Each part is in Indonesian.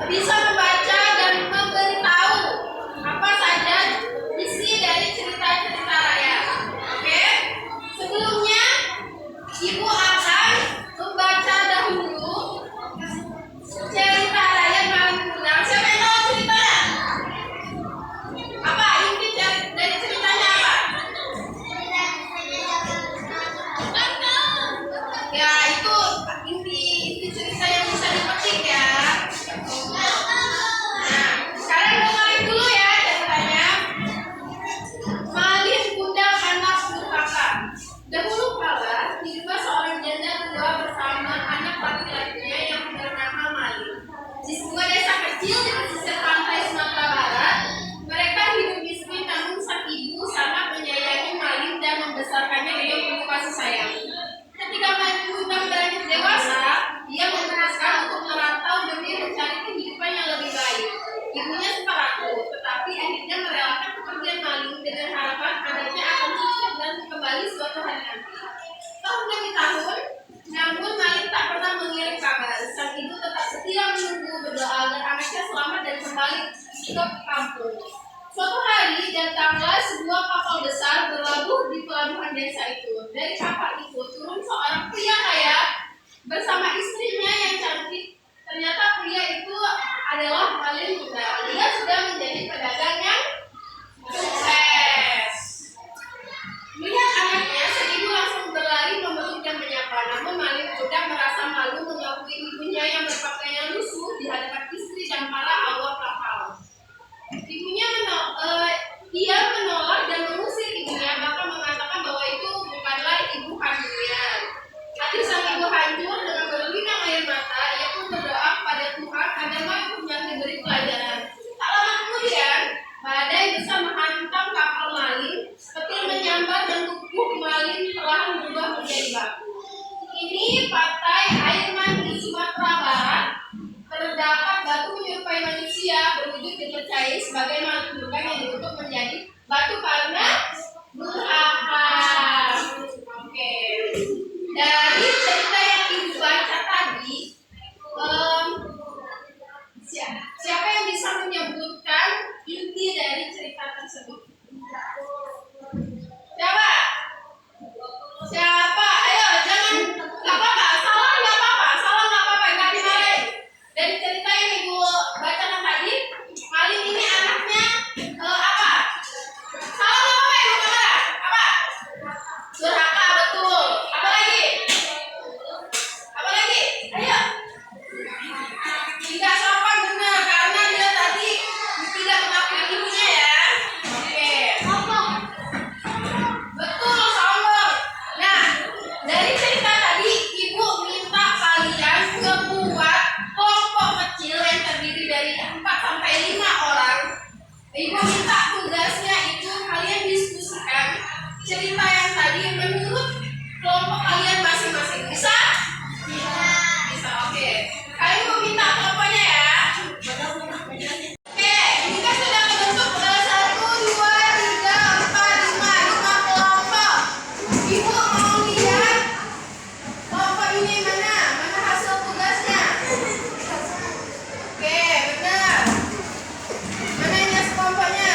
bisa membaca dan memberitahu apa saja isi dari cerita-cerita rakyat. Oke? Sebelumnya, Ibu akan membaca dahulu cerita rakyat Malin Kundang. Siapa yang tahu ceritanya? Apa inti dari ceritanya apa? Ya, itu inti cerita yang bisa dipetik ya. Nah, sekarang dengerin dulu ya ceritanya. Malin Kundang anak durhaka. Dahulu kala hiduplah seorang janda tua bersama anak laki-lakinya yang bernama Malin. Di sebuah desa kecil di pesisir pantai Sumatera Barat, mereka hidup miskin namun sang ibu sangat menyayangi Malin dan membesarkannya dengan penuh kasih sayang. Ketika Malin Kundang beranjak dewasa, dia memutuskan untuk merantau demi mencari kehidupan yang lebih baik. Ibunya sempat ragu, tetapi akhirnya merelakan kepergian Malin dengan harapan anaknya akan sukses dan kembali suatu hari nanti. Tahun demi tahun, namun Malin tak pernah mengirim kabar. Sang ibu tetap setia menunggu, berdoa agar anaknya selamat dan kembali ke kampung. Suatu hari datanglah sebuah kapal besar berlabuh di pelabuhan desa itu. Dari kapal itu turun seorang pria kaya bersama istrinya yang cantik. Ternyata pria itu adalah Malin Kundang. Dia sudah menjadi pedagang yang sukses. Melihat anaknya, sang ibu langsung berlari memeluk dan menyapa. Namun Malin Kundang merasa malu mengakui ibunya yang berpakaian lusuh di hadapan istri dan para awak kapal. Ia menolak dan mengusir ibunya, bahkan mengatakan bahwa itu bukanlah ibu kandungnya. Hati sang ibu hancur dengan berlinang air mata. Ia pun berdoa kepada Tuhan agar Malin Kundang diberi pelajaran. Tak lama kemudian, badai besar menghantam kapal Malin. Petir menyambar dan tubuh Malin perlahan berubah menjadi batu. Ini pantai air mani Sumatera Barat. Terdapat batu menyerupai manusia berwujud dipercayai sebagai Malin Kundang yang dibentuk menjadi batu karena durhaka. Oke. Dari cerita yang ibu baca tadi, siapa yang bisa menyebutkan inti dari cerita tersebut? Siapa? Ayo, jangan, nggak apa-apa, salah nggak apa-apa, nggak dimarahin. Dari cerita yang ibu bacakan tadi, Malin ini anaknya apa? Salah nggak apa-apa, ibu marah. Apa? Durhaka, betul. Apa lagi? Ayo. Tidak sopan, benar, karena dia tadi tidak mengakui ibunya ya. Oke. Betul, sombong. Nah, dari cerita tadi ibu minta kalian membuat kelompok kecil yang terdiri dari 4 sampai 5 orang. Ibu minta tugasnya itu kalian diskusikan cerita yang tadi menurut kelompok kalian masing-masing. Bisa? Bisa, oke. Kalian mau minta kelompoknya ya. Oke, ini kan sudah terbentuk 1, 2, 3, 4, 5 kelompok. Ibu mau lihat kelompok ini mana hasil tugasnya? Oke, benar. Mana ini hasil kelompoknya?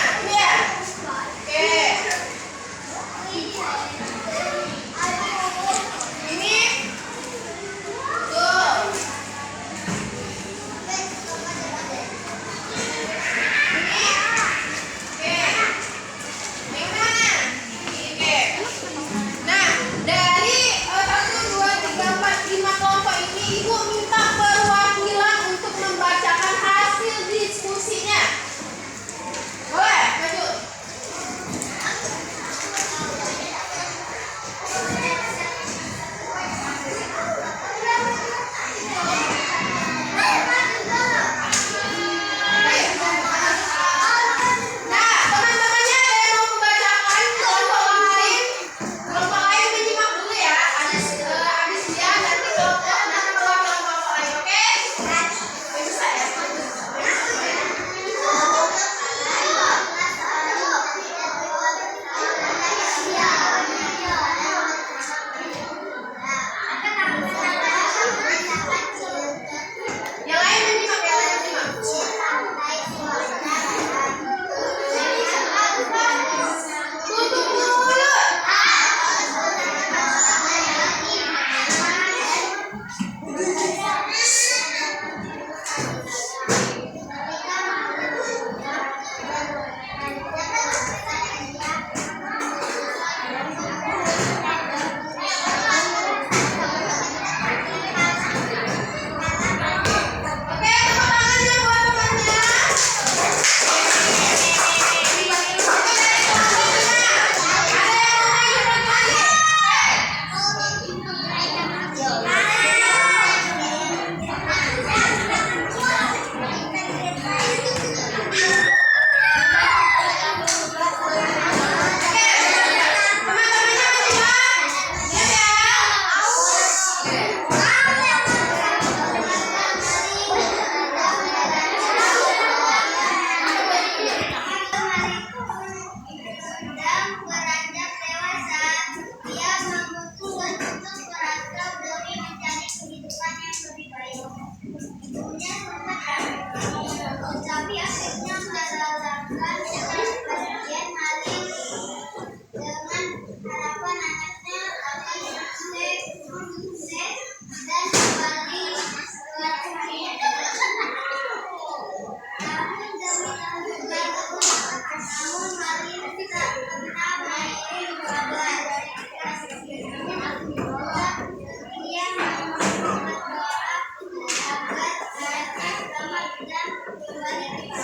Namun demi menjaga umat, namun mari kita tetap baik berdoa dari atas bahwa dia mempercepat doa agar mereka selamat dan kembali ke